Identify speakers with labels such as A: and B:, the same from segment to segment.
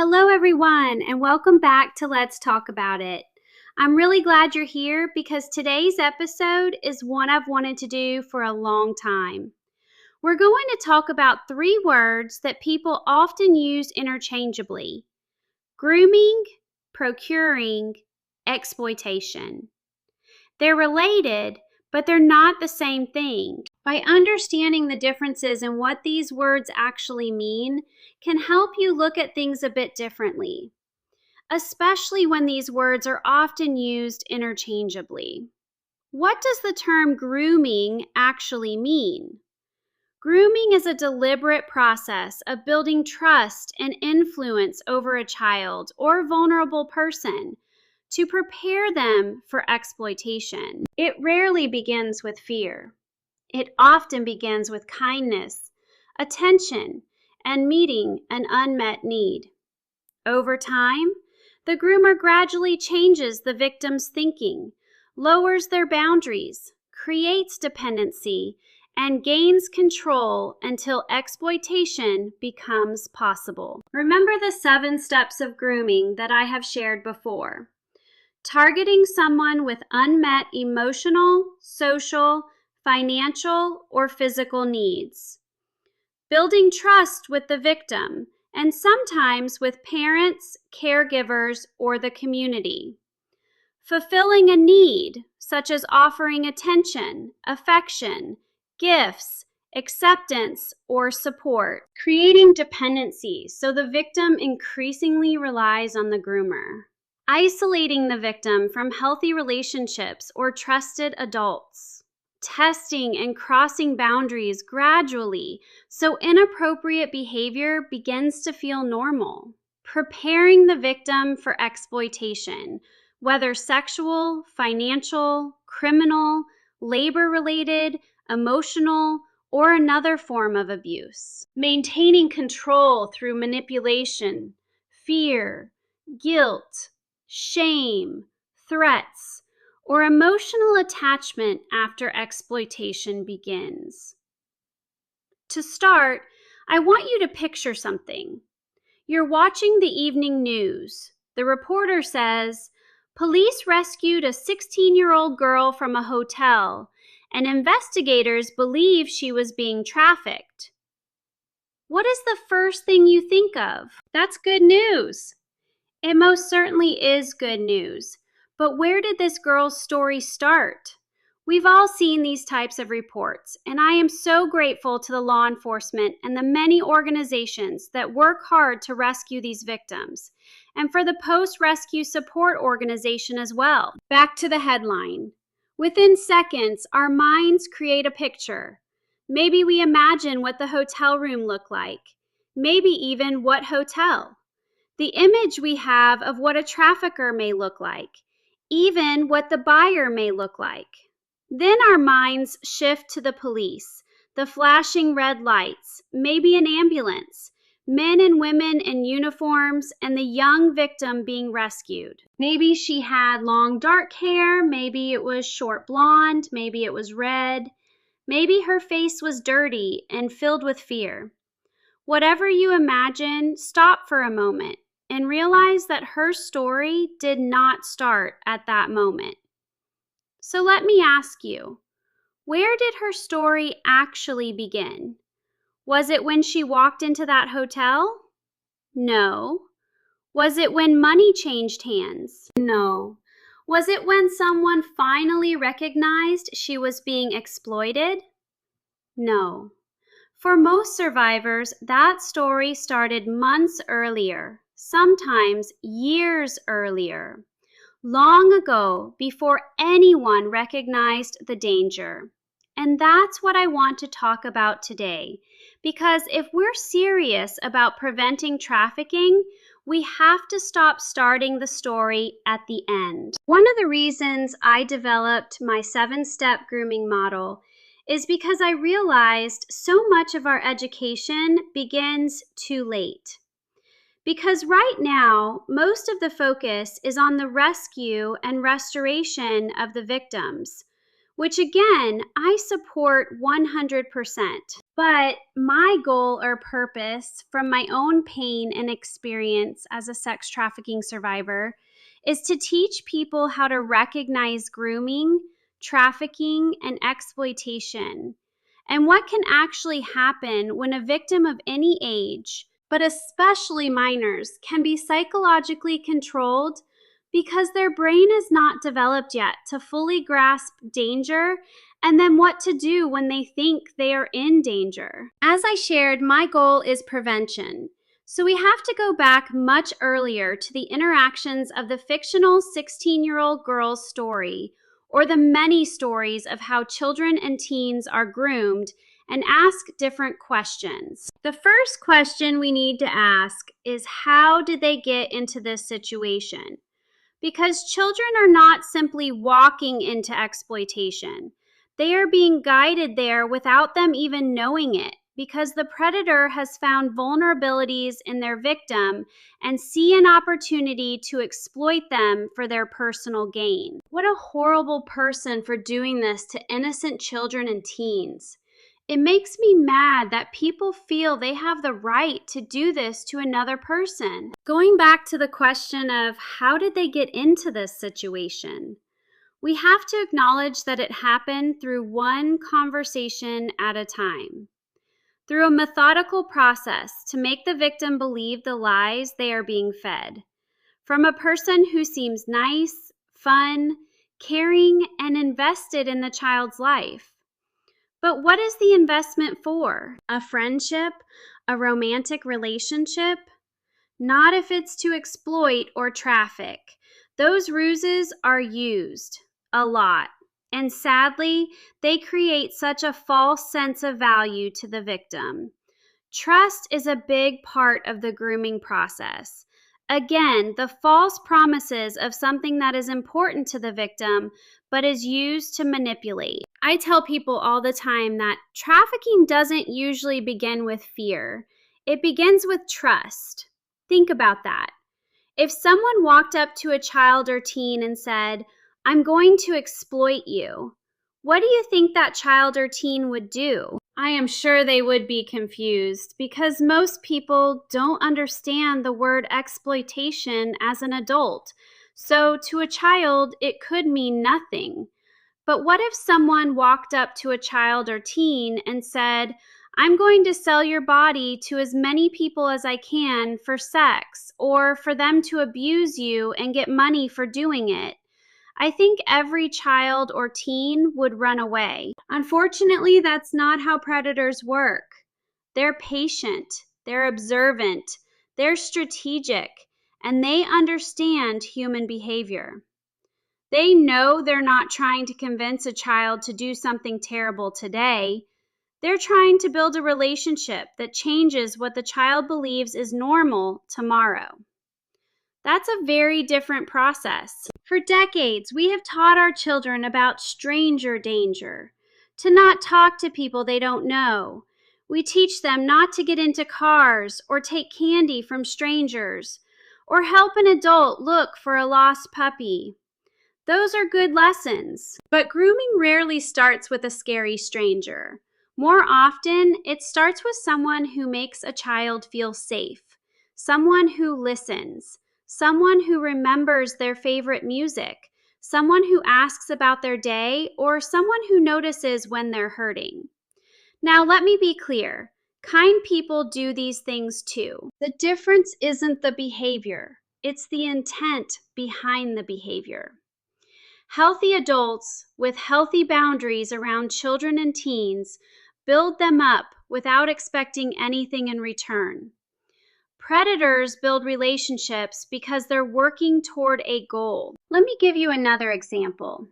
A: Hello, everyone, and welcome back to Let's Talk About It. I'm really glad you're here because today's episode is one I've wanted to do for a long time. We're going to talk about 3 words that people often use interchangeably: grooming, procuring, exploitation. They're related, but they're not the same thing. By understanding the differences in what these words actually mean can help you look at things a bit differently, especially when these words are often used interchangeably. What does the term grooming actually mean? Grooming is a deliberate process of building trust and influence over a child or vulnerable person to prepare them for exploitation. It rarely begins with fear. It often begins with kindness, attention, and meeting an unmet need. Over time, the groomer gradually changes the victim's thinking, lowers their boundaries, creates dependency, and gains control until exploitation becomes possible. Remember the 7 steps of grooming that I have shared before. Targeting someone with unmet emotional, social, financial, or physical needs. Building trust with the victim, and sometimes with parents, caregivers, or the community. Fulfilling a need, such as offering attention, affection, gifts, acceptance, or support. Creating dependency, so the victim increasingly relies on the groomer. Isolating the victim from healthy relationships or trusted adults. Testing and crossing boundaries gradually so inappropriate behavior begins to feel normal. Preparing the victim for exploitation, whether sexual, financial, criminal, labor-related, emotional, or another form of abuse. Maintaining control through manipulation, fear, guilt, shame, threats, or emotional attachment after exploitation begins. To start, I want you to picture something. You're watching the evening news. The reporter says, "Police rescued a 16-year-old girl from a hotel, and investigators believe she was being trafficked." What is the first thing you think of? That's good news. It most certainly is good news. But where did this girl's story start? We've all seen these types of reports, and I am so grateful to the law enforcement and the many organizations that work hard to rescue these victims, and for the post-rescue support organization as well. Back to the headline. Within seconds, our minds create a picture. Maybe we imagine what the hotel room looked like, maybe even what hotel. The image we have of what a trafficker may look like, even what the buyer may look like. Then our minds shift to the police, the flashing red lights, maybe an ambulance, men and women in uniforms, and the young victim being rescued. Maybe she had long dark hair, maybe it was short blonde, maybe it was red, maybe her face was dirty and filled with fear. Whatever you imagine, stop for a moment and realize that her story did not start at that moment. So let me ask you, where did her story actually begin? Was it when she walked into that hotel? No. Was it when money changed hands? No. Was it when someone finally recognized she was being exploited? No. For most survivors, that story started months earlier, sometimes years earlier, long ago, before anyone recognized the danger. And that's what I want to talk about today, because if we're serious about preventing trafficking, we have to stop starting the story at the end. One of the reasons I developed my 7-step grooming model is because I realized so much of our education begins too late. Because right now, most of the focus is on the rescue and restoration of the victims, which again, I support 100%. But my goal or purpose from my own pain and experience as a sex trafficking survivor is to teach people how to recognize grooming, trafficking, and exploitation, and what can actually happen when a victim of any age, but especially minors, can be psychologically controlled because their brain is not developed yet to fully grasp danger and then what to do when they think they are in danger. As I shared, my goal is prevention. So we have to go back much earlier to the interactions of the fictional 16-year-old girl's story, or the many stories of how children and teens are groomed, and ask different questions. The first question we need to ask is, how did they get into this situation? Because children are not simply walking into exploitation. They are being guided there without them even knowing it, because the predator has found vulnerabilities in their victim and see an opportunity to exploit them for their personal gain. What a horrible person for doing this to innocent children and teens. It makes me mad that people feel they have the right to do this to another person. Going back to the question of how did they get into this situation, we have to acknowledge that it happened through one conversation at a time, through a methodical process to make the victim believe the lies they are being fed, from a person who seems nice, fun, caring, and invested in the child's life. But what is the investment for? A friendship? A romantic relationship? Not if it's to exploit or traffic. Those ruses are used a lot. And sadly, they create such a false sense of value to the victim. Trust is a big part of the grooming process. Again, the false promises of something that is important to the victim, but is used to manipulate. I tell people all the time that trafficking doesn't usually begin with fear. It begins with trust. Think about that. If someone walked up to a child or teen and said, "I'm going to exploit you," what do you think that child or teen would do? I am sure they would be confused because most people don't understand the word exploitation as an adult. So to a child, it could mean nothing. But what if someone walked up to a child or teen and said, "I'm going to sell your body to as many people as I can for sex, or for them to abuse you and get money for doing it"? I think every child or teen would run away. Unfortunately, that's not how predators work. They're patient, they're observant, they're strategic, and they understand human behavior. They know they're not trying to convince a child to do something terrible today. They're trying to build a relationship that changes what the child believes is normal tomorrow. That's a very different process. For decades, we have taught our children about stranger danger, to not talk to people they don't know. We teach them not to get into cars or take candy from strangers, or help an adult look for a lost puppy. Those are good lessons. But grooming rarely starts with a scary stranger. More often, it starts with someone who makes a child feel safe, someone who listens, someone who remembers their favorite music, someone who asks about their day, or someone who notices when they're hurting. Now, let me be clear. Kind people do these things too. The difference isn't the behavior, it's the intent behind the behavior. Healthy adults with healthy boundaries around children and teens build them up without expecting anything in return. Predators build relationships because they're working toward a goal. Let me give you another example.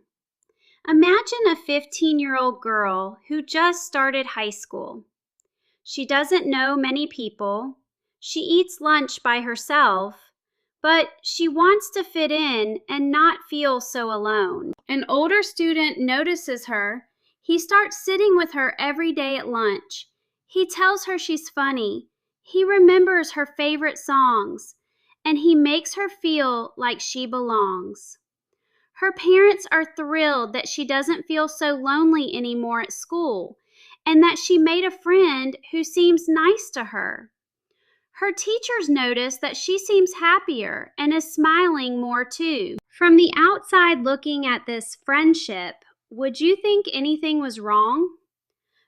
A: Imagine a 15-year-old girl who just started high school. She doesn't know many people. She eats lunch by herself, but she wants to fit in and not feel so alone. An older student notices her. He starts sitting with her every day at lunch. He tells her she's funny. He remembers her favorite songs, and he makes her feel like she belongs. Her parents are thrilled that she doesn't feel so lonely anymore at school, and that she made a friend who seems nice to her. Her teachers notice that she seems happier and is smiling more too. From the outside looking at this friendship, would you think anything was wrong?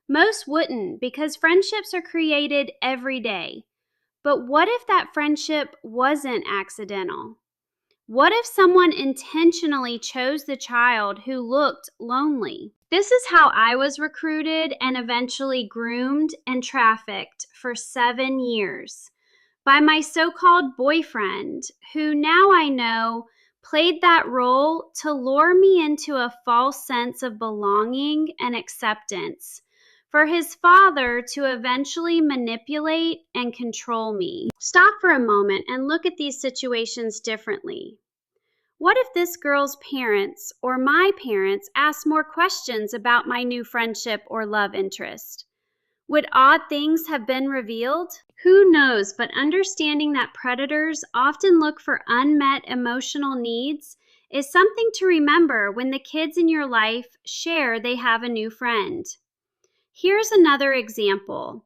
A: Most wouldn't, because friendships are created every day. But what if that friendship wasn't accidental? What if someone intentionally chose the child who looked lonely? This is how I was recruited and eventually groomed and trafficked for 7 years by my so-called boyfriend, who now I know played that role to lure me into a false sense of belonging and acceptance, for his father to eventually manipulate and control me. Stop for a moment and look at these situations differently. What if this girl's parents or my parents asked more questions about my new friendship or love interest? Would odd things have been revealed? Who knows, but understanding that predators often look for unmet emotional needs is something to remember when the kids in your life share they have a new friend. Here's another example.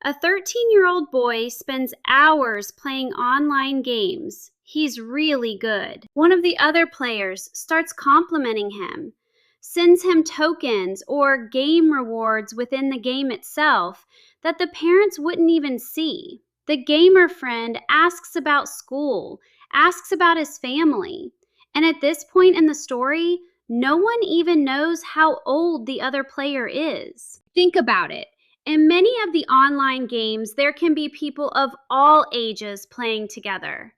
A: A 13-year-old boy spends hours playing online games. He's really good. One of the other players starts complimenting him, sends him tokens or game rewards within the game itself that the parents wouldn't even see. The gamer friend asks about school, asks about his family, and at this point in the story, no one even knows how old the other player is. Think about it. In many of the online games, there can be people of all ages playing together.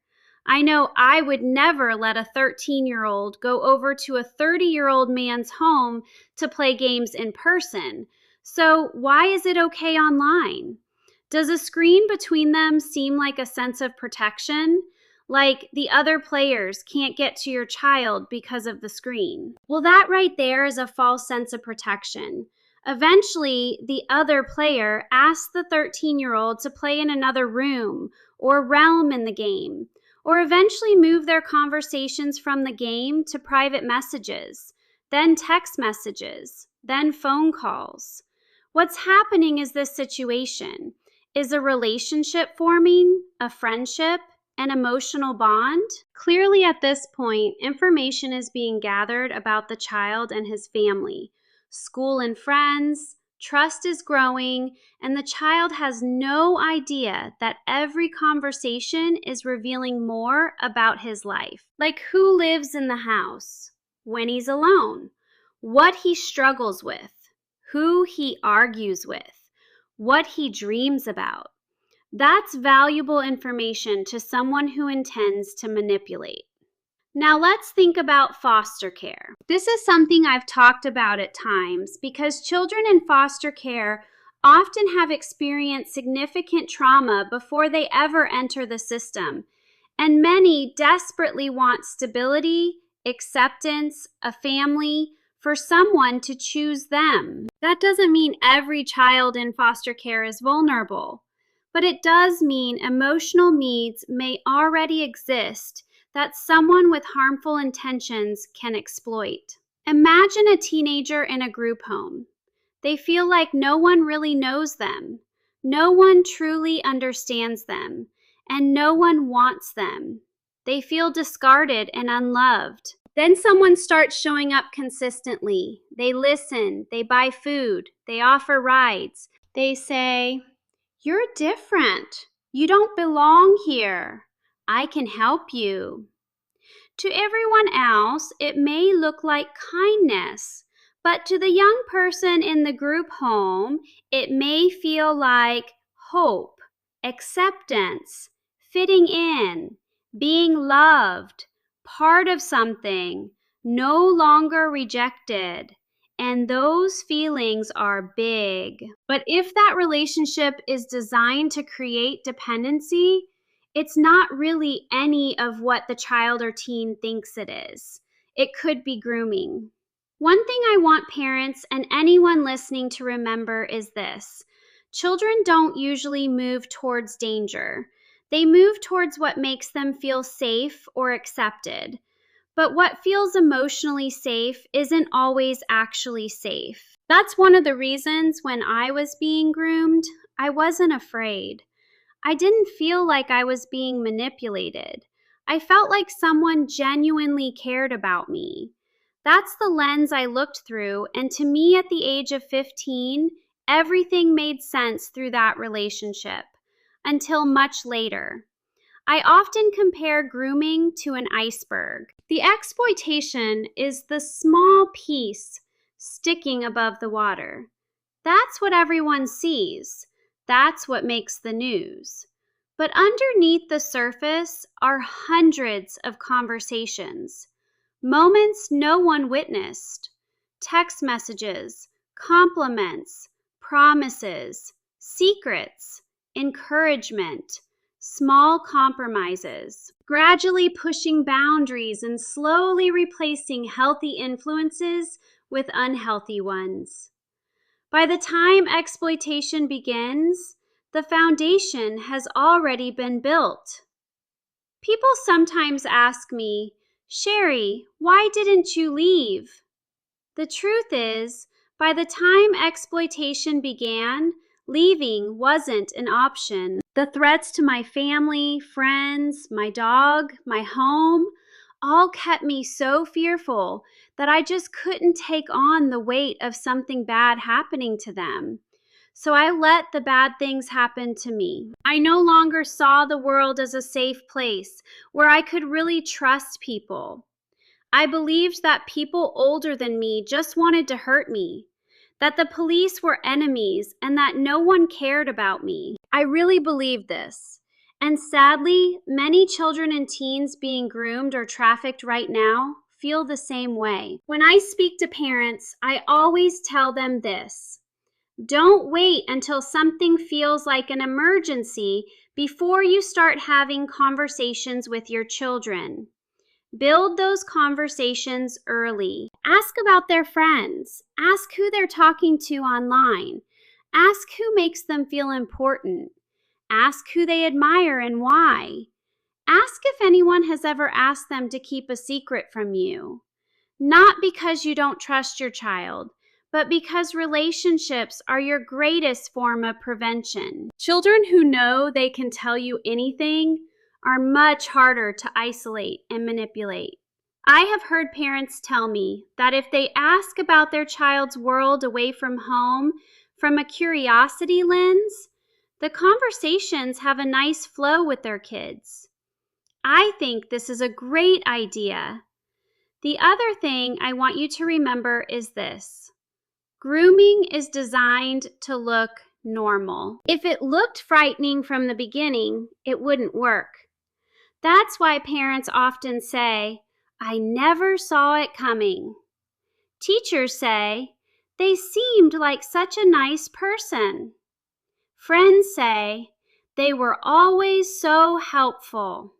A: I know I would never let a 13-year-old go over to a 30-year-old man's home to play games in person. So why is it okay online? Does a screen between them seem like a sense of protection? Like the other players can't get to your child because of the screen? Well, that right there is a false sense of protection. Eventually, the other player asks the 13-year-old to play in another room or realm in the game, or eventually move their conversations from the game to private messages, then text messages, then phone calls. What's happening is this situation is a relationship forming, a friendship, an emotional bond. Clearly at this point, information is being gathered about the child and his family, school and friends, trust is growing, and the child has no idea that every conversation is revealing more about his life. Like who lives in the house, when he's alone, what he struggles with, who he argues with, what he dreams about. That's valuable information to someone who intends to manipulate. Now let's think about foster care. This is something I've talked about at times because children in foster care often have experienced significant trauma before they ever enter the system, and many desperately want stability, acceptance, a family, for someone to choose them. That doesn't mean every child in foster care is vulnerable, but it does mean emotional needs may already exist that someone with harmful intentions can exploit. Imagine a teenager in a group home. They feel like no one really knows them, no one truly understands them, and no one wants them. They feel discarded and unloved. Then someone starts showing up consistently. They listen, they buy food, they offer rides. They say, "You're different. You don't belong here. I can help you." To everyone else, it may look like kindness, but to the young person in the group home, it may feel like hope, acceptance, fitting in, being loved, part of something, no longer rejected. And those feelings are big. But if that relationship is designed to create dependency, it's not really any of what the child or teen thinks it is. It could be grooming. One thing I want parents and anyone listening to remember is this: children don't usually move towards danger. They move towards what makes them feel safe or accepted. But what feels emotionally safe isn't always actually safe. That's one of the reasons when I was being groomed, I wasn't afraid. I didn't feel like I was being manipulated. I felt like someone genuinely cared about me. That's the lens I looked through, and to me at the age of 15, everything made sense through that relationship, until much later. I often compare grooming to an iceberg. The exploitation is the small piece sticking above the water. That's what everyone sees. That's what makes the news. But underneath the surface are hundreds of conversations, moments no one witnessed, text messages, compliments, promises, secrets, encouragement, small compromises, gradually pushing boundaries and slowly replacing healthy influences with unhealthy ones. By the time exploitation begins, the foundation has already been built. People sometimes ask me, "Sherry, why didn't you leave?" The truth is, by the time exploitation began, leaving wasn't an option. The threats to my family, friends, my dog, my home, all kept me so fearful that I just couldn't take on the weight of something bad happening to them. So I let the bad things happen to me. I no longer saw the world as a safe place where I could really trust people. I believed that people older than me just wanted to hurt me, that the police were enemies, and that no one cared about me. I really believed this. And sadly, many children and teens being groomed or trafficked right now feel the same way. When I speak to parents, I always tell them this: don't wait until something feels like an emergency before you start having conversations with your children. Build those conversations early. Ask about their friends. Ask who they're talking to online. Ask who makes them feel important. Ask who they admire and why. Ask if anyone has ever asked them to keep a secret from you. Not because you don't trust your child, but because relationships are your greatest form of prevention. Children who know they can tell you anything are much harder to isolate and manipulate. I have heard parents tell me that if they ask about their child's world away from home from a curiosity lens, the conversations have a nice flow with their kids. I think this is a great idea. The other thing I want you to remember is this: grooming is designed to look normal. If it looked frightening from the beginning, it wouldn't work. That's why parents often say, "I never saw it coming." Teachers say, "They seemed like such a nice person." Friends say, "They were always so helpful."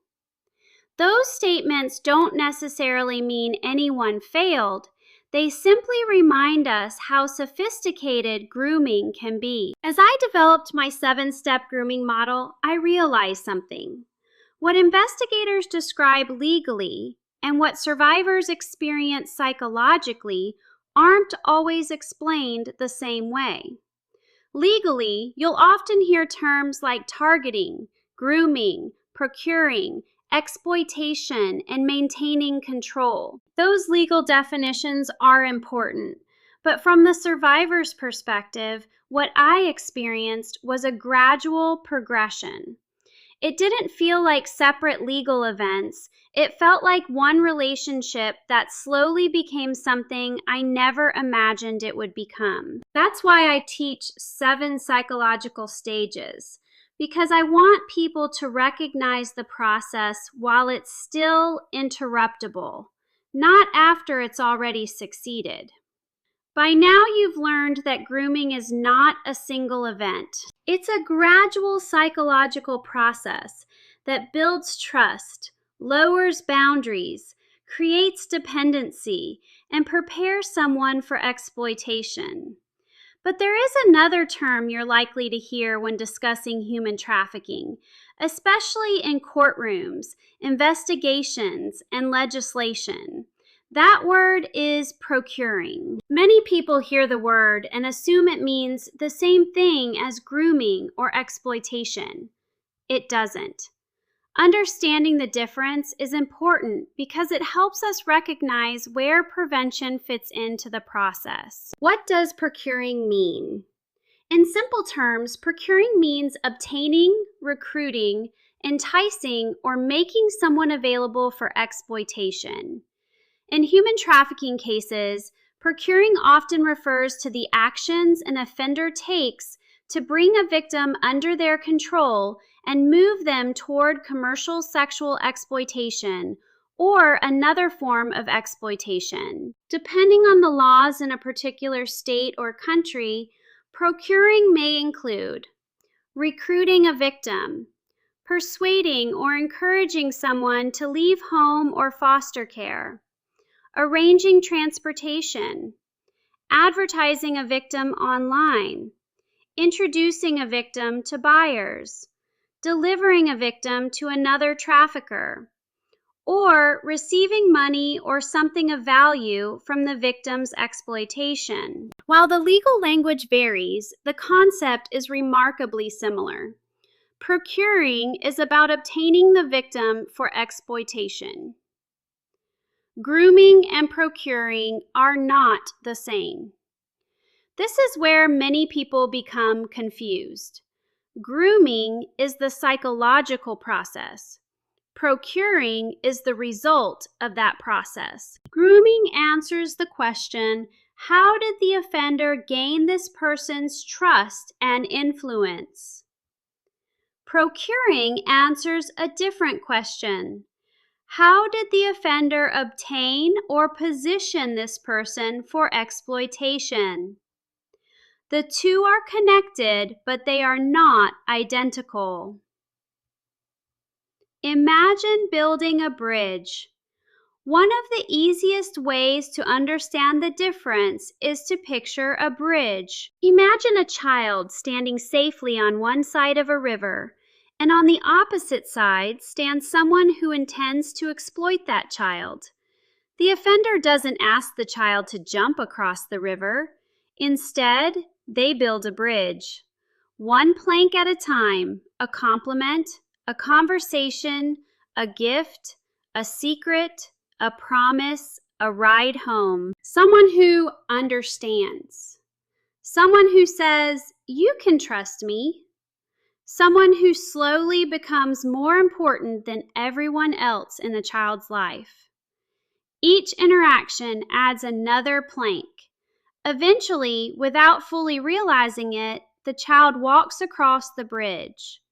A: Those statements don't necessarily mean anyone failed. They simply remind us how sophisticated grooming can be. As I developed my 7-step grooming model, I realized something. What investigators describe legally and what survivors experience psychologically aren't always explained the same way. Legally, you'll often hear terms like targeting, grooming, procuring, exploitation, and maintaining control. Those legal definitions are important, but from the survivor's perspective, what I experienced was a gradual progression. It didn't feel like separate legal events. It felt like one relationship that slowly became something I never imagined it would become. That's why I teach 7 psychological stages, because I want people to recognize the process while it's still interruptible, not after it's already succeeded. By now, you've learned that grooming is not a single event. It's a gradual psychological process that builds trust, lowers boundaries, creates dependency, and prepares someone for exploitation. But there is another term you're likely to hear when discussing human trafficking, especially in courtrooms, investigations, and legislation. That word is procuring. Many people hear the word and assume it means the same thing as grooming or exploitation. It doesn't. Understanding the difference is important because it helps us recognize where prevention fits into the process. What does procuring mean? In simple terms, procuring means obtaining, recruiting, enticing, or making someone available for exploitation. In human trafficking cases, procuring often refers to the actions an offender takes to bring a victim under their control and move them toward commercial sexual exploitation or another form of exploitation. Depending on the laws in a particular state or country, procuring may include recruiting a victim, persuading or encouraging someone to leave home or foster care, arranging transportation, advertising a victim online, introducing a victim to buyers, delivering a victim to another trafficker, or receiving money or something of value from the victim's exploitation. While the legal language varies, the concept is remarkably similar. Procuring is about obtaining the victim for exploitation. Grooming and procuring are not the same. This is where many people become confused. Grooming is the psychological process. Procuring is the result of that process. Grooming answers the question, how did the offender gain this person's trust and influence? Procuring answers a different question. How did the offender obtain or position this person for exploitation? The two are connected, but they are not identical. Imagine building a bridge. One of the easiest ways to understand the difference is to picture a bridge. Imagine a child standing safely on one side of a river, and on the opposite side stands someone who intends to exploit that child. The offender doesn't ask the child to jump across the river. Instead, they build a bridge. One plank at a time, a compliment, a conversation, a gift, a secret, a promise, a ride home. Someone who understands. Someone who says, "You can trust me." Someone who slowly becomes more important than everyone else in the child's life. Each interaction adds another plank. Eventually, without fully realizing it, the child walks across the bridge.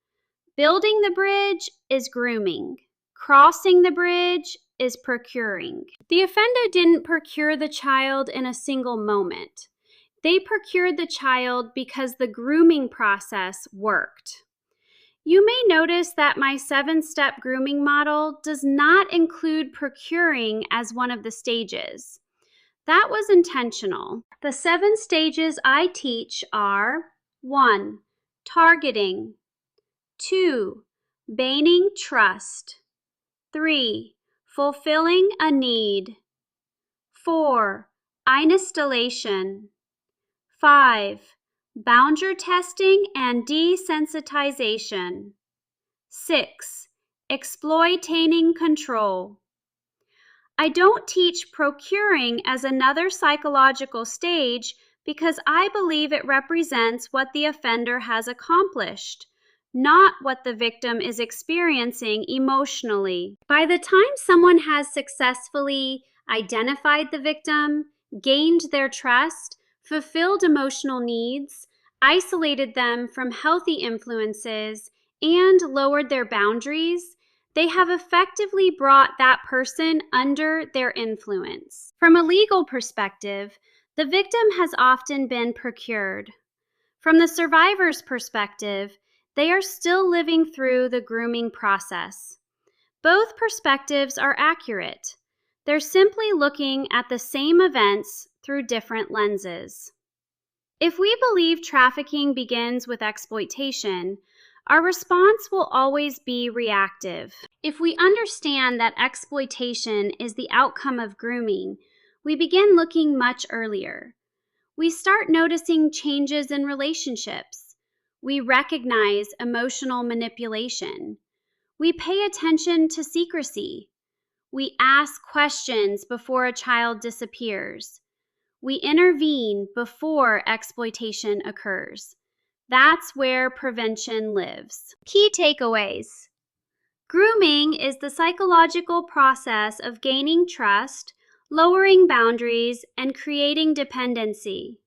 A: Building the bridge is grooming. Crossing the bridge is procuring. The offender didn't procure the child in a single moment. They procured the child because the grooming process worked. You may notice that my 7-step grooming model does not include procuring as one of the stages. That was intentional. The 7 stages I teach are 1. Targeting, 2. Gaining trust, 3. Fulfilling a need, 4. Installation, 5. Boundary testing and desensitization, 6. Exploiting control. I don't teach procuring as another psychological stage because I believe it represents what the offender has accomplished, not what the victim is experiencing emotionally. By the time someone has successfully identified the victim, gained their trust, fulfilled emotional needs, isolated them from healthy influences, and lowered their boundaries, they have effectively brought that person under their influence. From a legal perspective, the victim has often been procured. From the survivor's perspective, they are still living through the grooming process. Both perspectives are accurate. They're simply looking at the same events through different lenses. If we believe trafficking begins with exploitation, our response will always be reactive. If we understand that exploitation is the outcome of grooming, we begin looking much earlier. We start noticing changes in relationships. We recognize emotional manipulation. We pay attention to secrecy. We ask questions before a child disappears. We intervene before exploitation occurs. That's where prevention lives. Key takeaways. Grooming is the psychological process of gaining trust, lowering boundaries, and creating dependency.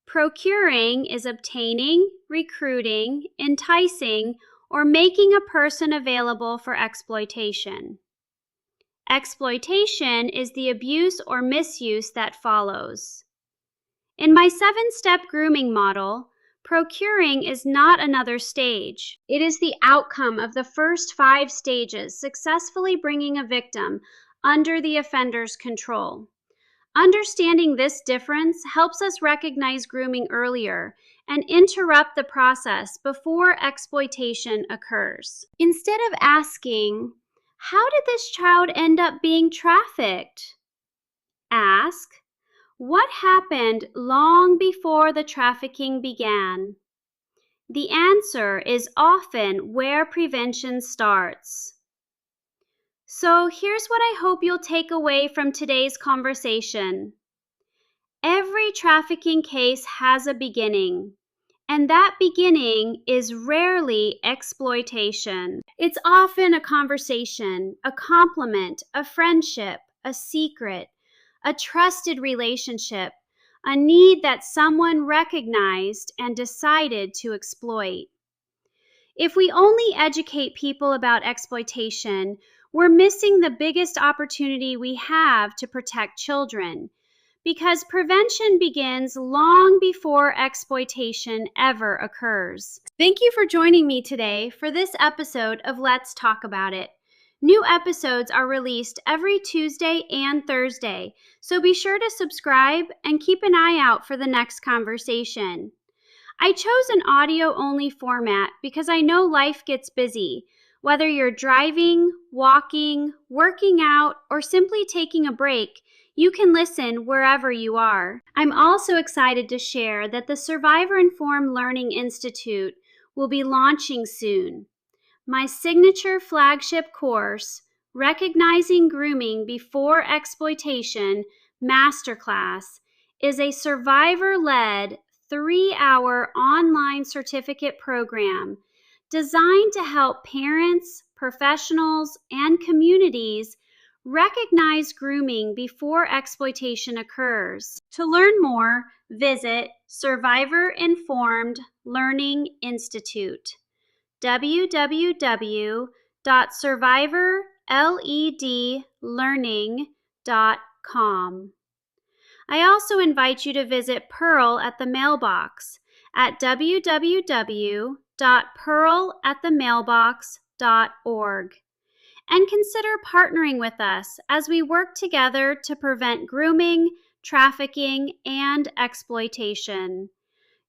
A: Procuring is obtaining, recruiting, enticing, or making a person available for exploitation. Exploitation is the abuse or misuse that follows. In my 7-step grooming model, procuring is not another stage. It is the outcome of the first 5 stages, successfully bringing a victim under the offender's control. Understanding this difference helps us recognize grooming earlier and interrupt the process before exploitation occurs. Instead of asking, "How did this child end up being trafficked?" ask, "What happened long before the trafficking began?" The answer is often where prevention starts. So here's what I hope you'll take away from today's conversation. Every trafficking case has a beginning, and that beginning is rarely exploitation. It's often a conversation, a compliment, a friendship, a secret, a trusted relationship, a need that someone recognized and decided to exploit. If we only educate people about exploitation, we're missing the biggest opportunity we have to protect children, because prevention begins long before exploitation ever occurs. Thank you for joining me today for this episode of Let's Talk About It. New episodes are released every Tuesday and Thursday, so be sure to subscribe and keep an eye out for the next conversation. I chose an audio-only format because I know life gets busy. Whether you're driving, walking, working out, or simply taking a break, you can listen wherever you are. I'm also excited to share that the Survivor Informed Learning Institute will be launching soon. My signature flagship course, Recognizing Grooming Before Exploitation Masterclass, is a survivor-led 3-hour online certificate program designed to help parents, professionals, and communities recognize grooming before exploitation occurs. To learn more, visit Survivor Informed Learning Institute, www.survivorledlearning.com. I also invite you to visit Pearl at the Mailbox at www.pearlatthemailbox.org and consider partnering with us as we work together to prevent grooming, trafficking, and exploitation.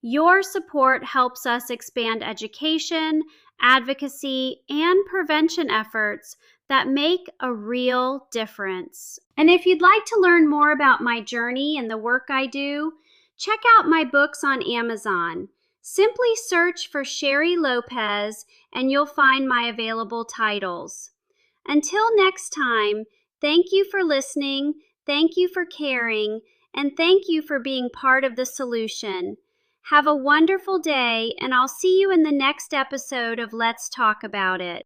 A: Your support helps us expand education, advocacy, and prevention efforts that make a real difference. And if you'd like to learn more about my journey and the work I do, check out my books on Amazon. Simply search for Sherry Lopez and you'll find my available titles. Until next time, thank you for listening, thank you for caring, and thank you for being part of the solution. Have a wonderful day, and I'll see you in the next episode of Let's Talk About It.